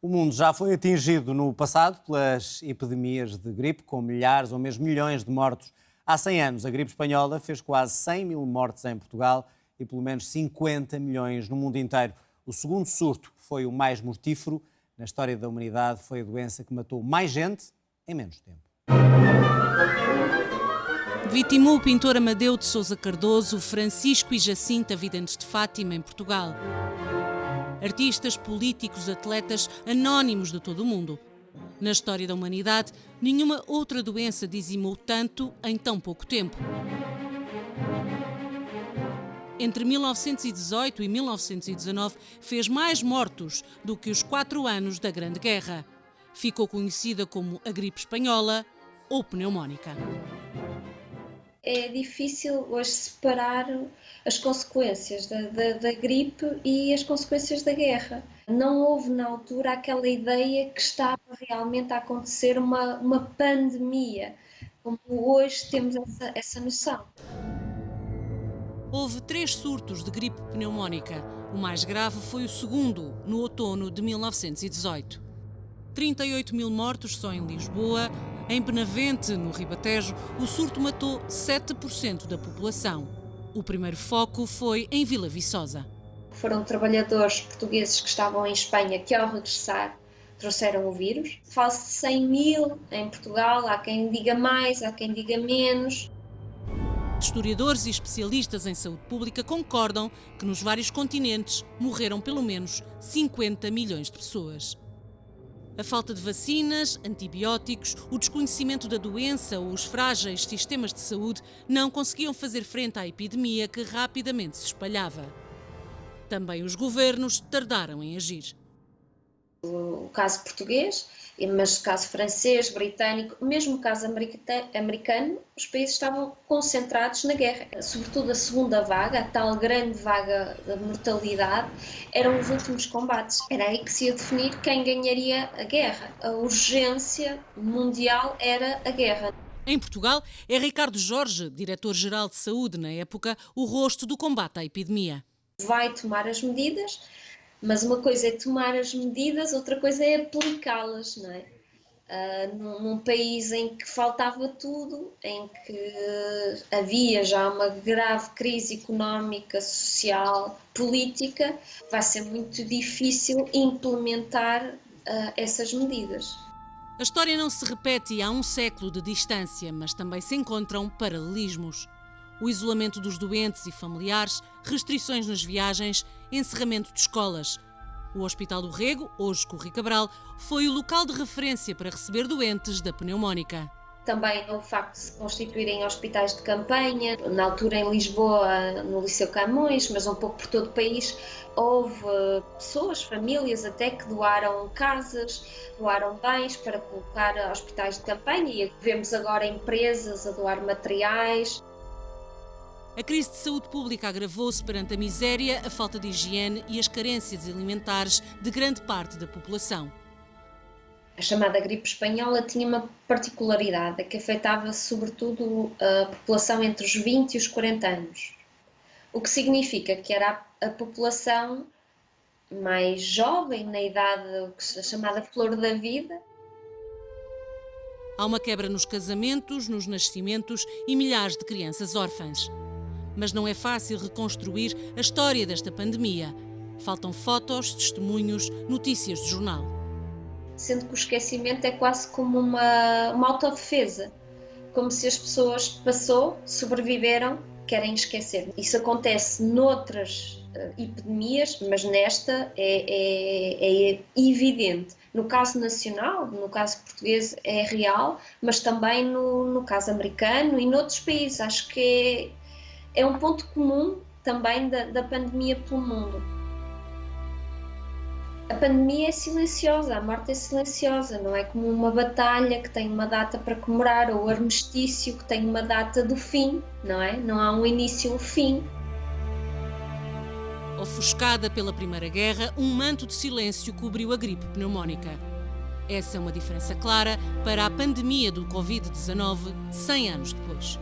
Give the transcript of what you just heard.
O mundo já foi atingido no passado pelas epidemias de gripe, com milhares ou mesmo milhões de mortos. Há 100 anos, a gripe espanhola fez quase 100 mil mortes em Portugal e pelo menos 50 milhões no mundo inteiro. O segundo surto foi o mais mortífero. Na história da humanidade, foi a doença que matou mais gente em menos tempo. Vitimou o pintor Amadeu de Sousa Cardoso, Francisco e Jacinta Videntes de Fátima, em Portugal. Artistas, políticos, atletas, anónimos de todo o mundo. Na história da humanidade, nenhuma outra doença dizimou tanto em tão pouco tempo. Entre 1918 e 1919, fez mais mortos do que os 4 anos da Grande Guerra. Ficou conhecida como a gripe espanhola ou pneumónica. É difícil hoje separar as consequências da gripe e as consequências da guerra. Não houve na altura aquela ideia que estava realmente a acontecer uma pandemia, como hoje temos essa noção. Houve 3 surtos de gripe pneumónica. O mais grave foi o segundo, no outono de 1918. 38 mil mortos só em Lisboa. Em Benavente, no Ribatejo, o surto matou 7% da população. O primeiro foco foi em Vila Viçosa. Foram trabalhadores portugueses que estavam em Espanha que, ao regressar, trouxeram o vírus. Fala-se de 100 mil em Portugal, há quem diga mais, há quem diga menos. Historiadores e especialistas em saúde pública concordam que nos vários continentes morreram pelo menos 50 milhões de pessoas. A falta de vacinas, antibióticos, o desconhecimento da doença ou os frágeis sistemas de saúde não conseguiam fazer frente à epidemia que rapidamente se espalhava. Também os governos tardaram em agir. O caso português, mas o caso francês, britânico, mesmo o caso americano, os países estavam concentrados na guerra. Sobretudo a segunda vaga, a tal grande vaga da mortalidade, eram os últimos combates. Era aí que se ia definir quem ganharia a guerra. A urgência mundial era a guerra. Em Portugal, é Ricardo Jorge, diretor-geral de saúde na época, o rosto do combate à epidemia. Vai tomar as medidas, mas uma coisa é tomar as medidas, outra coisa é aplicá-las, não é? Num país em que faltava tudo, em que havia já uma grave crise económica, social, política, vai ser muito difícil implementar essas medidas. A história não se repete há um século de distância, mas também se encontram paralelismos. O isolamento dos doentes e familiares, restrições nas viagens, encerramento de escolas. O Hospital do Rego, hoje Corri Cabral, foi o local de referência para receber doentes da pneumónica. Também o facto de se constituírem hospitais de campanha, na altura em Lisboa, no Liceu Camões, mas um pouco por todo o país, houve pessoas, famílias até, que doaram casas, doaram bens para colocar hospitais de campanha, e vemos agora empresas a doar materiais. A crise de saúde pública agravou-se perante a miséria, a falta de higiene e as carências alimentares de grande parte da população. A chamada gripe espanhola tinha uma particularidade, que afetava sobretudo a população entre os 20 e os 40 anos. O que significa que era a população mais jovem, na idade chamada flor da vida. Há uma quebra nos casamentos, nos nascimentos e milhares de crianças órfãs. Mas não é fácil reconstruir a história desta pandemia. Faltam fotos, testemunhos, notícias de jornal. Sendo que o esquecimento é quase como uma autodefesa. Como se as pessoas sobreviveram, querem esquecer. Isso acontece noutras epidemias, mas nesta é evidente. No caso nacional, no caso português é real, mas também no caso americano e noutros países. Acho que é um ponto comum também da pandemia pelo mundo. A pandemia é silenciosa, a morte é silenciosa, não é como uma batalha que tem uma data para comemorar, ou o armistício que tem uma data do fim, não é? Não há um início ou um fim. Ofuscada pela Primeira Guerra, um manto de silêncio cobriu a gripe pneumónica. Essa é uma diferença clara para a pandemia do Covid-19 100 anos depois.